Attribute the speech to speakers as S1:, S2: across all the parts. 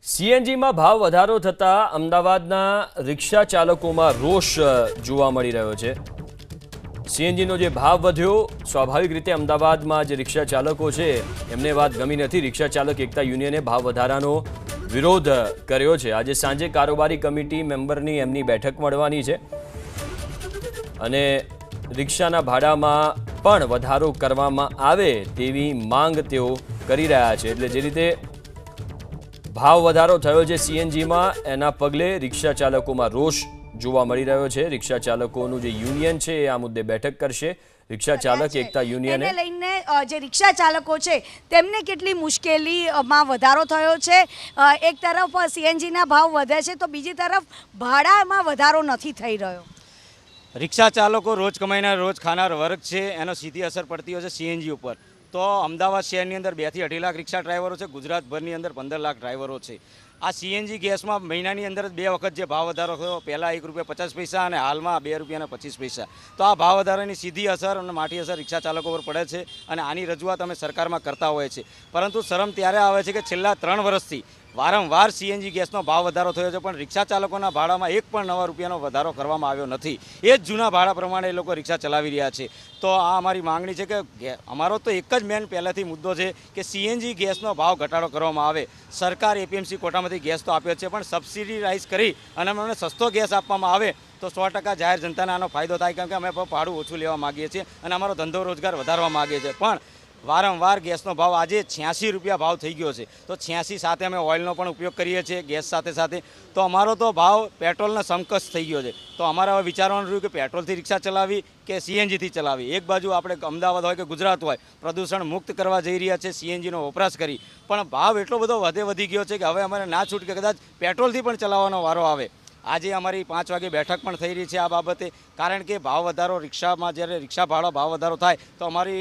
S1: CNG में भाव वधारो थता अमदावादना रिक्शा चालकों रोष जोवा मळी रह्यो छे। सीएनजी नो जे भाव वध्यो स्वाभाविक रीते अमदावाद में जे रिक्शा चालको छे एमने वात गमी नथी। रिक्शा चालक एकता यूनियने भाव वधारानो विरोध कर्यो छे। आज सांजे कारोबारी कमिटी मेम्बरनी एमनी बैठक मळवानी छे अने रिक्शाना भाडामां पण वधारो करवामां आवे तेवी मांग तेओ करी रह्या छे। एटले जे रीते भाव वधारो थयो छे सीएनजी में एना पगले रिक्शा चालकों में रोष जोवा मळी रह्यो छे। रिक्शा चालकोनुं जे युनियन छे आ मुद्दे बैठक करशे। रिक्शा चालक एकता युनियने
S2: लईने जे रिक्शा चालको छे तेमने केटली मुश्केलीमां वधारो थयो छे। एक तरफ सीएनजी ना भाव वधे छे तो बीजी तरफ भाडामां वधारो नथी थई रह्यो।
S3: रिक्शा चालको रोज कमाईना रोज खानार वर्ग है, एनो सीधी असर पड़ती हो सीएनजी पर। तो अमदावाद शहर अंदर 2 થી 2.5 लाख रिक्शा ड्राइवरों है, गुजरात भरनी अंदर 15 लाख ड्राइवरों है। आ सीएनजी गैस में महीना अंदर 2 वखत जो भाव वधारो थयो, पहला ₹1.50 और हाल में ₹2.25। तो आ भाव वधारानी सीधी असर और माठी असर रिक्शा चालकों पर पड़े छे अने आनी रजूआत अमे सरकार में करता होय छे। परंतु शरम त्यारे आवे छे के छेल्ला 3 वर्षथी वारंवार सीएनजी गैसनो भाव वधारो थयो छे पण रिक्शा चालकोना भाडामां एक पण नवा रूपियानो वधारो करवामां आव्यो नथी। ए ज जूना भाड़ा प्रमाणे ए लोको रिक्शा चलावी रह्या छे। तो आ अमारी मांगणी छे के अमारो तो एक ज मेन पहेलाथी मुद्दो छे के सीएनजी गैसनो भाव घटाडो करवामां आवे। सरकार एपीएमसी कोटामांथी गैस तो आप्यो छे पण सब्सिडाइज करी अने अમને सस्तो गैस आपवामां आवे तो 100% जाहिर जनताने आनो फायदो थाय, कारण के अमे भाडું ઓછું લેવા માંગીએ છીએ અને અમારો ધંધો રોજગાર વધારવા માંગીએ છીએ। પણ वारंवार गैसनो भाव आज 86 રૂપિયા भाव थई गयो छे। तो 86 साथे अमे ऑइलनो पण उपयोग करीए छीए गैस साथे साथे। तो अमारो तो भाव पेट्रोलना समकक्ष थई गयो छे। तो अमारे हवे विचारवानुं रह्युं के पेट्रोलथी रिक्शा चलावी के सीएनजीथी चलावी। एक बाजू आपणे अमदावाद होय के गुजरात होय प्रदूषण मुक्त करवा जई रह्या छे सीएनजीनो वपराश करी, पण भाव एटलो बधो वधी गयो छे के हवे अमारे ना छूटके कदाच पेट्रोलथी पण चलावવાનો वारो आवे। आज अमारी 5 वागे बैठक पण थई रही है आ बाबते, कारण के भाव वधारो रिक्शा में जयरे रिक्शा भाड़ा भाव वधारो थाय तो अमारी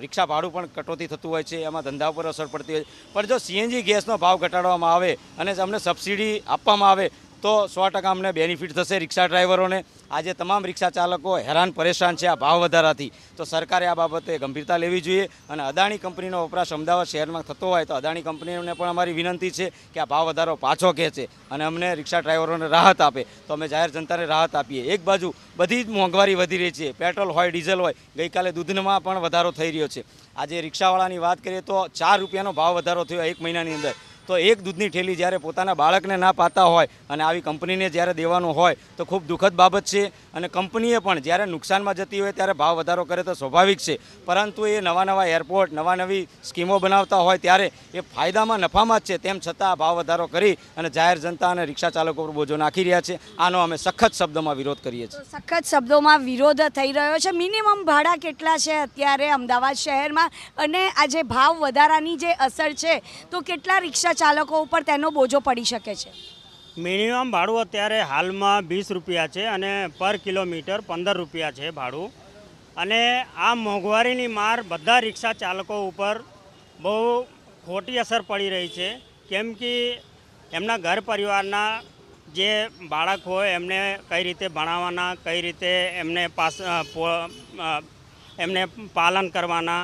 S3: रिक्शा भाड़ू पण कटौती थतुं होय छे, एमां धंधा पर असर पड़ती होय। पण जो सीएनजी गैसनो भाव घटाडवामां आवे अने अमने सब्सिडी आपवामां आवे तो 100% अमने बेनिफिट थशे रिक्शा ड्राइवरों ने। आज तमाम रिक्शा चालको हैरान परेशान है आ भाव वधाराथी। तो सरकारे आ बाबते गंभीरता लेवी जोईए अने अदाणी कंपनीनो वपराश अमदावाद शहर में थतो होय तो अदाणी कंपनीने पण अमारी विनंती है कि आ भाव वधारो पाछो खेंचे अने अमने रिक्शा ड्राइवरों ने राहत आपे तो अमे जाहिर जनताने राहत आपीए। एक बाजू बधी ज मोंघवारी वधी रही है, पेट्रोल होय डीजल होय, गई काले दूधमां पण वधारो थई रह्यो छे। आज रिक्शावाळानी वात करीए तो 4 રૂપિયાનો भाव वधारो थयो 1 મહિનાની अंदर। तो एक दूधनी ठेली જ્યારે પોતાના બાળકને ના પાતા હોય અને આવી કંપનીને જ્યારે દેવાનું હોય તો ખૂબ દુઃખદ બાબત છે। અને કંપનીએ પણ જ્યારે નુકસાનમાં જતી હોય ત્યારે ભાવ વધારો કરે તો સ્વાભાવિક છે, પરંતુ એ નવા એરપોર્ટ નવી સ્કીમો બનાવતા હોય ત્યારે એ ફાયદામાં નફામાં જ છે, તેમ છતાં ભાવ વધારો કરી અને જાહેર જનતા અને રિક્ષા ચાલકો પર બોજો નાખી રહ્યા છે। આનો અમે સખત શબ્દોમાં વિરોધ કરીએ છીએ।
S2: સખત શબ્દોમાં વિરોધ થઈ રહ્યો છે। મિનિમમ ભાડા કેટલા છે અત્યારે અમદાવાદ શહેરમાં અને આજે ભાવ વધારાની જે અસર છે તો કેટલા રિક્ષા ચાલકો ઉપર તેનો બોજો પડી શકે છે?
S4: મિનિમમ ભાડું અત્યારે હાલમાં 20 રૂપિયા છે અને પર કિલોમીટર 15 રૂપિયા છે ભાડું। અને આ મોંઘવારીની માર બધા રિક્ષા ચાલકો ઉપર બહુ ખોટી અસર પડી રહી છે, કેમ કે એમના ઘર પરિવારના જે બાળક હોય એમને કઈ રીતે ભણાવવાના, કઈ રીતે એમને પાલન કરવાના,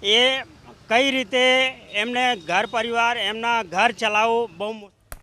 S4: એ કઈ રીતે એમને ઘર પરિવાર એમના ઘર ચલાવવું બહુ